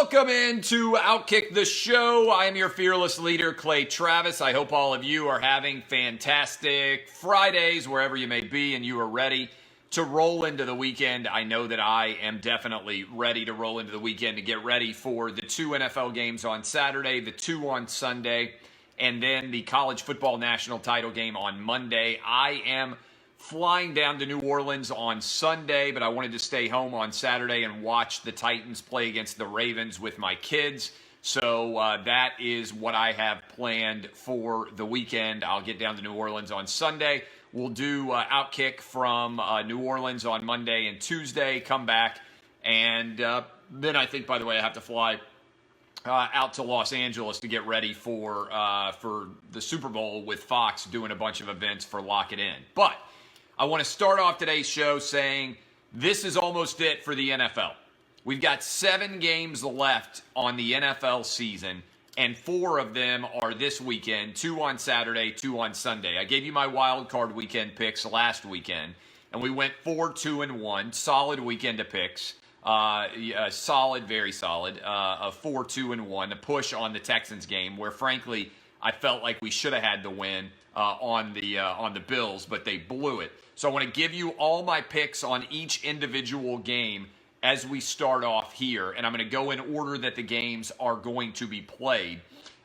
Welcome into Outkick the Show. I am your fearless leader, Clay Travis. I hope all of you are having fantastic Fridays, wherever you may be, and you are ready to roll into the weekend. I know that I am definitely ready to roll into the weekend to get ready for the 2 NFL games on Saturday, the 2 on Sunday, and then the college football national title game on Monday. I am flying down to New Orleans on Sunday, but I wanted to stay home on Saturday and watch the Titans play against the Ravens with my kids. So that is what I have planned for the weekend. I'll get down to New Orleans on Sunday. We'll do Outkick from New Orleans on Monday and Tuesday, come back, and then I think, by the way, I have to fly out to Los Angeles to get ready for the Super Bowl with Fox doing a bunch of events for Lock It In. But I want to start off today's show saying this is almost it for the NFL. We've got 7 games left on the NFL season, and 4 of them are this weekend, 2 on Saturday, 2 on Sunday. I gave you my wild card weekend picks last weekend, and we went 4-2-1, solid weekend of picks. Solid, very solid, a 4-2-1, a push on the Texans game where, frankly, I felt like we should have had the win on the Bills, but they blew it. So I want to give you all my picks on each individual game as we start off here, and I'm going to go in order that the games are going to be played.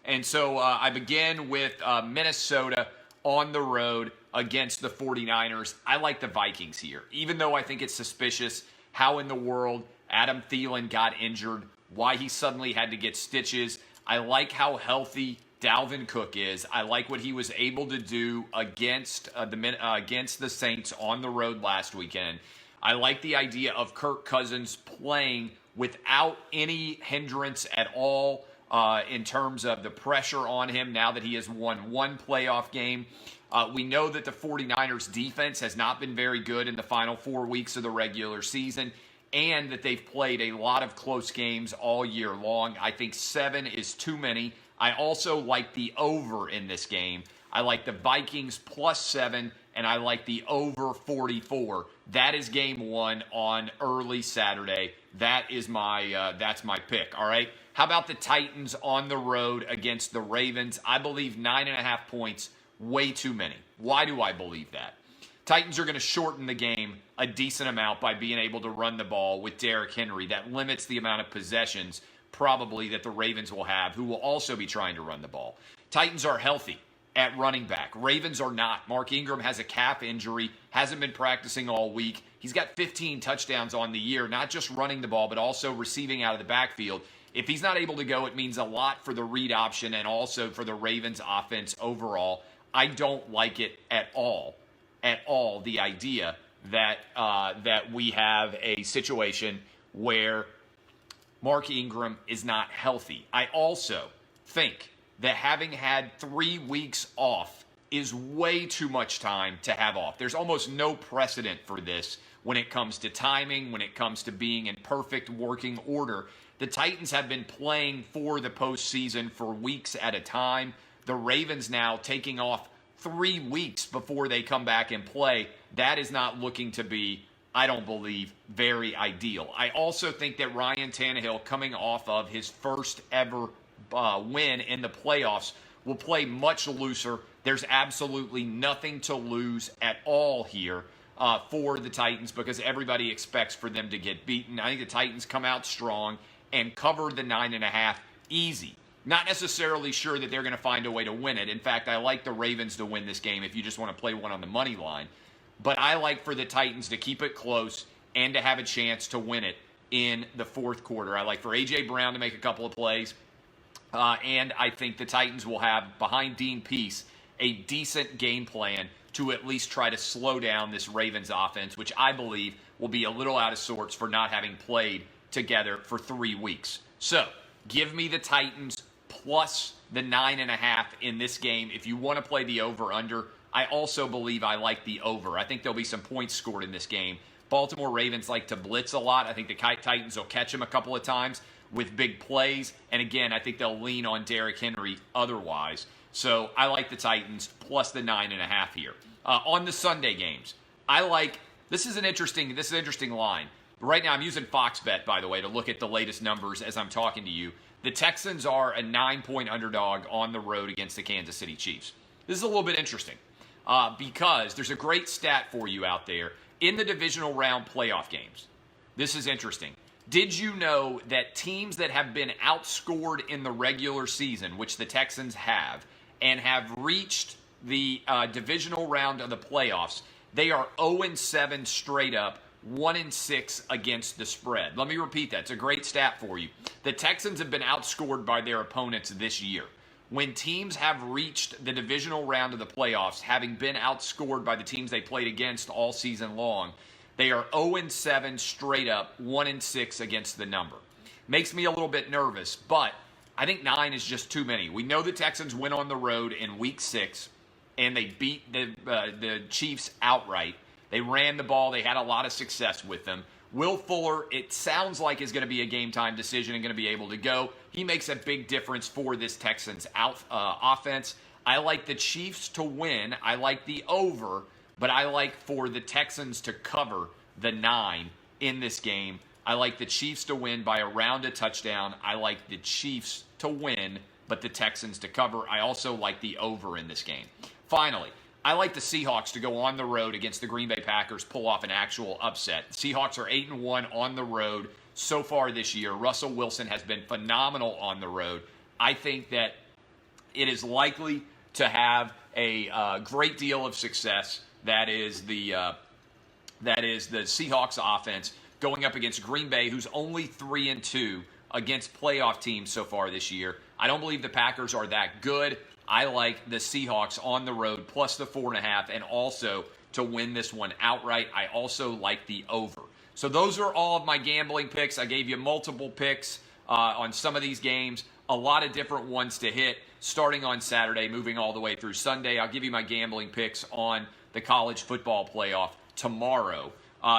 And so I begin with Minnesota on the road against the 49ers. I like the Vikings here, even though I think it's suspicious how in the world Adam Thielen got injured, why he suddenly had to get stitches. I like how healthy Dalvin Cook is. I like what he was able to do against the Saints on the road last weekend. I like the idea of Kirk Cousins playing without any hindrance at all in terms of the pressure on him now that he has won 1 playoff game. We know that the 49ers defense has not been very good in the final 4 weeks of the regular season, and that they've played a lot of close games all year long. I think 7 is too many. I also like the over in this game. I like the Vikings +7, and I like the over 44. That is game 1 on early Saturday. That's my pick, all right? How about the Titans on the road against the Ravens? I believe 9.5 points, way too many. Why do I believe that? Titans are going to shorten the game a decent amount by being able to run the ball with Derrick Henry. That limits the amount of possessions probably that the Ravens will have, who will also be trying to run the ball. Titans are healthy at running back. Ravens are not. Mark Ingram has a calf injury, hasn't been practicing all week. He's got 15 touchdowns on the year, not just running the ball, but also receiving out of the backfield. If he's not able to go, it means a lot for the read option and also for the Ravens offense overall. I don't like it at all, the idea that we have a situation where Mark Ingram is not healthy. I also think that having had 3 weeks off is way too much time to have off. There's almost no precedent for this when it comes to timing, when it comes to being in perfect working order. The Titans have been playing for the postseason for weeks at a time. The Ravens now taking off 3 weeks before they come back and play. That is not looking to be, I don't believe, very ideal. I also think that Ryan Tannehill, coming off of his first ever win in the playoffs, will play much looser. There's absolutely nothing to lose at all here for the Titans because everybody expects for them to get beaten. I think the Titans come out strong and cover the 9.5 easy. Not necessarily sure that they're going to find a way to win it. In fact, I like the Ravens to win this game if you just want to play one on the money line. But I like for the Titans to keep it close and to have a chance to win it in the fourth quarter. I like for A.J. Brown to make a couple of plays. And I think the Titans will have, behind Dean Pease, a decent game plan to at least try to slow down this Ravens offense, which I believe will be a little out of sorts for not having played together for 3 weeks. So, give me the Titans plus the 9.5 in this game. If you want to play the over-under, I also believe I like the over. I think there'll be some points scored in this game. Baltimore Ravens like to blitz a lot. I think the Titans will catch them a couple of times with big plays. And again, I think they'll lean on Derrick Henry otherwise. So I like the Titans plus the 9.5 here. On the Sunday games, I like, this is an interesting line. Right now, I'm using Fox Bet, by the way, to look at the latest numbers as I'm talking to you. The Texans are a 9-point underdog on the road against the Kansas City Chiefs. This is a little bit interesting because there's a great stat for you out there in the divisional round playoff games. This is interesting. Did you know that teams that have been outscored in the regular season, which the Texans have, and have reached the divisional round of the playoffs, they are 0-7 straight up, 1-6 against the spread. Let me repeat that. It's a great stat for you. The Texans have been outscored by their opponents this year. When teams have reached the divisional round of the playoffs, having been outscored by the teams they played against all season long, they are 0-7 straight up, 1-6 against the number. Makes me a little bit nervous, but I think 9 is just too many. We know the Texans went on the road in Week 6, and they beat the Chiefs outright. They ran the ball. They had a lot of success with them. Will Fuller, it sounds like, is going to be a game-time decision and going to be able to go. He makes a big difference for this Texans offense. I like the Chiefs to win. I like the over, but I like for the Texans to cover the 9 in this game. I like the Chiefs to win by around a touchdown. I like the Chiefs to win, but the Texans to cover. I also like the over in this game. Finally, I like the Seahawks to go on the road against the Green Bay Packers, pull off an actual upset. Seahawks are 8-1 on the road so far this year. Russell Wilson has been phenomenal on the road. I think that it is likely to have a great deal of success. That is the Seahawks offense going up against Green Bay, who's only 3-2 against playoff teams so far this year. I don't believe the Packers are that good. I like the Seahawks on the road plus the 4.5 and also to win this one outright. I also like the over. So those are all of my gambling picks. I gave you multiple picks on some of these games, a lot of different ones to hit starting on Saturday, moving all the way through Sunday. I'll give you my gambling picks on the college football playoff tomorrow.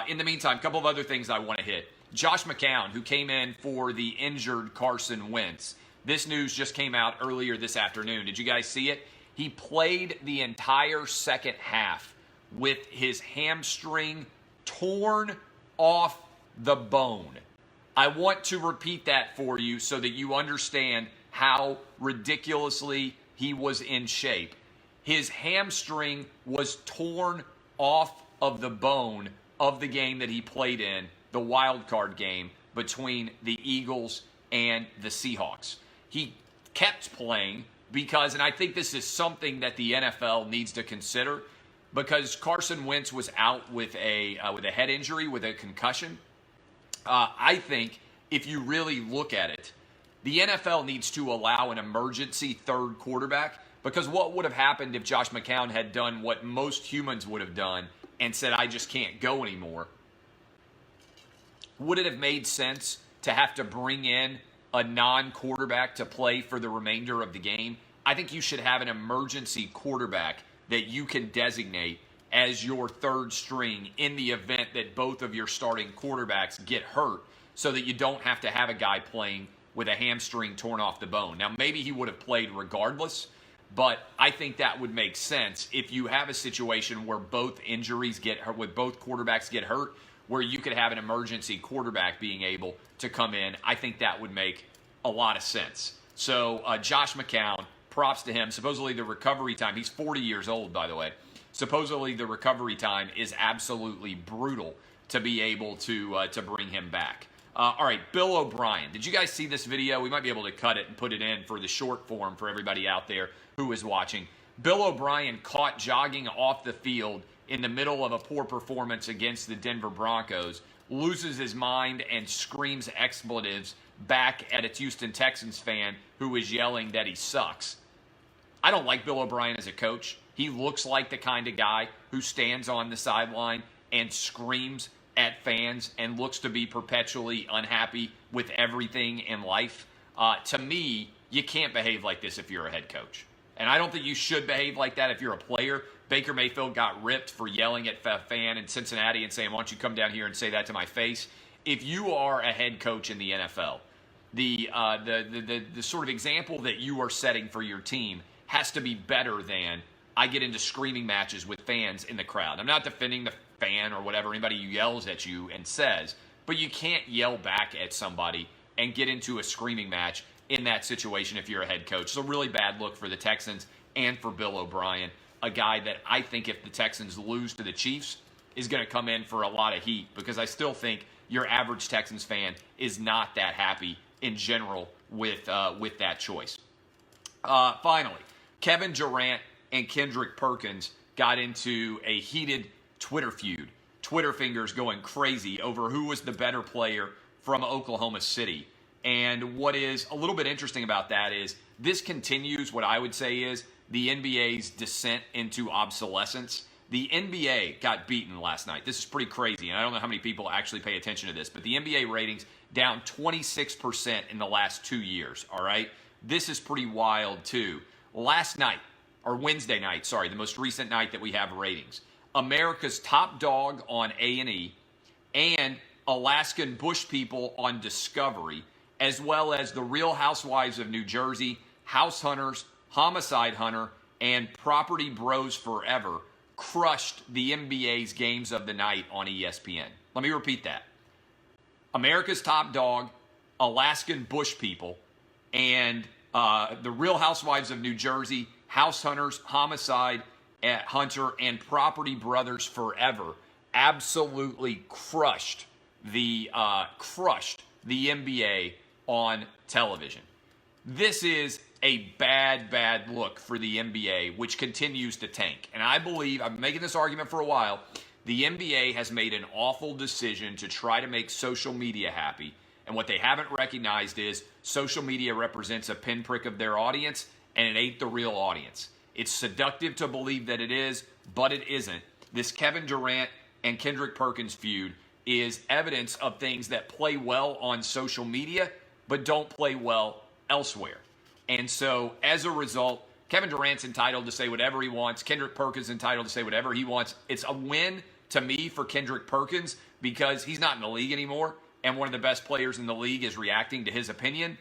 In the meantime, a couple of other things I want to hit. Josh McCown, who came in for the injured Carson Wentz. This news just came out earlier this afternoon. Did you guys see it? He played the entire second half with his hamstring torn off the bone. I want to repeat that for you so that you understand how ridiculously he was in shape. His hamstring was torn off of the bone of the game that he played in, the wild card game between the Eagles and the Seahawks. He kept playing because, and I think this is something that the NFL needs to consider, because Carson Wentz was out with a head injury, with a concussion. I think if you really look at it, the NFL needs to allow an emergency third quarterback, because what would have happened if Josh McCown had done what most humans would have done and said, I just can't go anymore? Would it have made sense to have to bring in a non-quarterback to play for the remainder of the game? I think you should have an emergency quarterback that you can designate as your third string in the event that both of your starting quarterbacks get hurt, so that you don't have to have a guy playing with a hamstring torn off the bone. Now, maybe he would have played regardless, but I think that would make sense if you have a situation where both injuries get hurt, with both quarterbacks get hurt, where you could have an emergency quarterback being able to come in. I think that would make a lot of sense. So Josh McCown, props to him. Supposedly the recovery time, he's 40 years old, by the way. Supposedly the recovery time is absolutely brutal to be able to bring him back. All right, Bill O'Brien. Did you guys see this video? We might be able to cut it and put it in for the short form for everybody out there who is watching. Bill O'Brien caught jogging off the field in the middle of a poor performance against the Denver Broncos, loses his mind and screams expletives back at a Houston Texans fan who is yelling that he sucks. I don't like Bill O'Brien as a coach. He looks like the kind of guy who stands on the sideline and screams at fans and looks to be perpetually unhappy with everything in life. To me, you can't behave like this if you're a head coach. And I don't think you should behave like that if you're a player. Baker Mayfield got ripped for yelling at a fan in Cincinnati and saying, why don't you come down here and say that to my face? If you are a head coach in the NFL, the sort of example that you are setting for your team has to be better than I get into screaming matches with fans in the crowd. I'm not defending the fan or whatever, anybody who yells at you and says, but you can't yell back at somebody and get into a screaming match in that situation if you're a head coach. It's a really bad look for the Texans and for Bill O'Brien, a guy that I think if the Texans lose to the Chiefs is going to come in for a lot of heat, because I still think your average Texans fan is not that happy in general with that choice. Finally, Kevin Durant and Kendrick Perkins got into a heated Twitter feud. Twitter fingers going crazy over who was the better player from Oklahoma City. And what is a little bit interesting about that is this continues what I would say is the NBA's descent into obsolescence. The NBA got beaten last night. This is pretty crazy, and I don't know how many people actually pay attention to this, but the NBA ratings down 26% in the last 2 years, all right? This is pretty wild, too. Last night, or Wednesday night, sorry, the most recent night that we have ratings, America's Top Dog on A&E and Alaskan Bush People on Discovery, as well as The Real Housewives of New Jersey, House Hunters, Homicide Hunter, and Property Bros Forever crushed the NBA's games of the night on ESPN. Let me repeat that. America's Top Dog, Alaskan Bush People, and The Real Housewives of New Jersey, House Hunters, Homicide Hunter, and Property Brothers Forever absolutely crushed the NBA on television. This is a bad look for the NBA, which continues to tank. And I believe, I've been making this argument for a while, the NBA has made an awful decision to try to make social media happy. And what they haven't recognized is social media represents a pinprick of their audience, and it ain't the real audience. It's seductive to believe that it is, but it isn't. This Kevin Durant and Kendrick Perkins feud is evidence of things that play well on social media, but don't play well elsewhere. And so, as a result, Kevin Durant's entitled to say whatever he wants. Kendrick Perkins is entitled to say whatever he wants. It's a win to me for Kendrick Perkins because he's not in the league anymore, and one of the best players in the league is reacting to his opinion.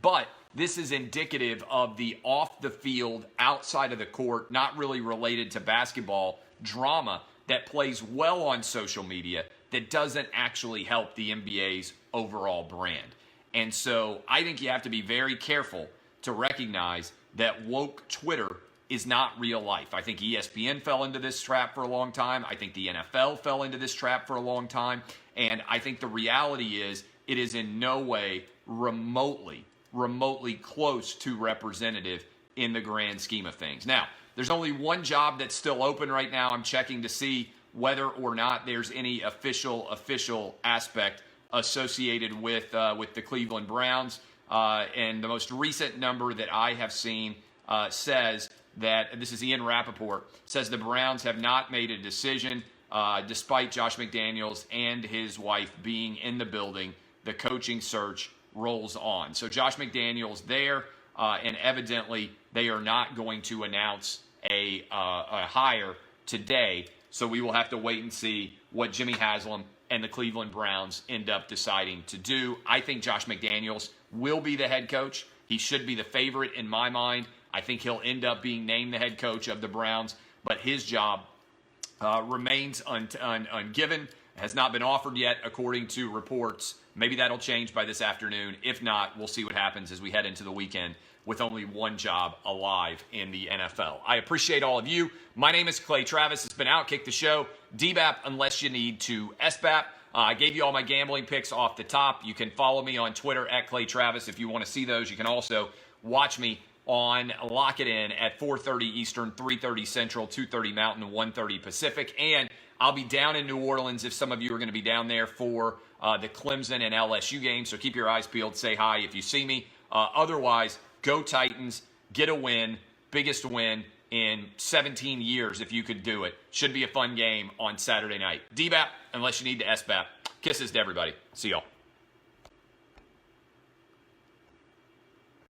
But this is indicative of the off-the-field, outside of the court, not really related to basketball drama that plays well on social media that doesn't actually help the NBA's overall brand. And so I think you have to be very careful to recognize that woke Twitter is not real life. I think ESPN fell into this trap for a long time. I think the NFL fell into this trap for a long time. And I think the reality is it is in no way remotely close to representative in the grand scheme of things. Now, there's only one job that's still open right now. I'm checking to see whether or not there's any official aspect associated with the Cleveland Browns. And the most recent number that I have seen says that, this is Ian Rappaport, says the Browns have not made a decision despite Josh McDaniels and his wife being in the building. The coaching search rolls on. So Josh McDaniels there, and evidently they are not going to announce a hire today. So we will have to wait and see what Jimmy Haslam and the Cleveland Browns end up deciding to do. I think Josh McDaniels will be the head coach. He should be the favorite in my mind. I think he'll end up being named the head coach of the Browns, but his job remains ungiven, has not been offered yet according to reports. Maybe that'll change by this afternoon. If not, we'll see what happens as we head into the weekend with only one job alive in the NFL. I appreciate all of you. My name is Clay Travis. It's been Outkick the Show. DBAP unless you need to SBAP. I gave you all my gambling picks off the top. You can follow me on Twitter at Clay Travis if you want to see those. You can also watch me on Lock It In at 4:30 Eastern, 3:30 Central, 2:30 Mountain, 1:30 Pacific. And I'll be down in New Orleans if some of you are going to be down there for the Clemson and LSU game. So keep your eyes peeled. Say hi if you see me. Otherwise, go Titans. Get a win. Biggest win in 17 years if you could do it. Should be a fun game on Saturday night. DBAP, unless you need to SBAP. Kisses to everybody. See y'all.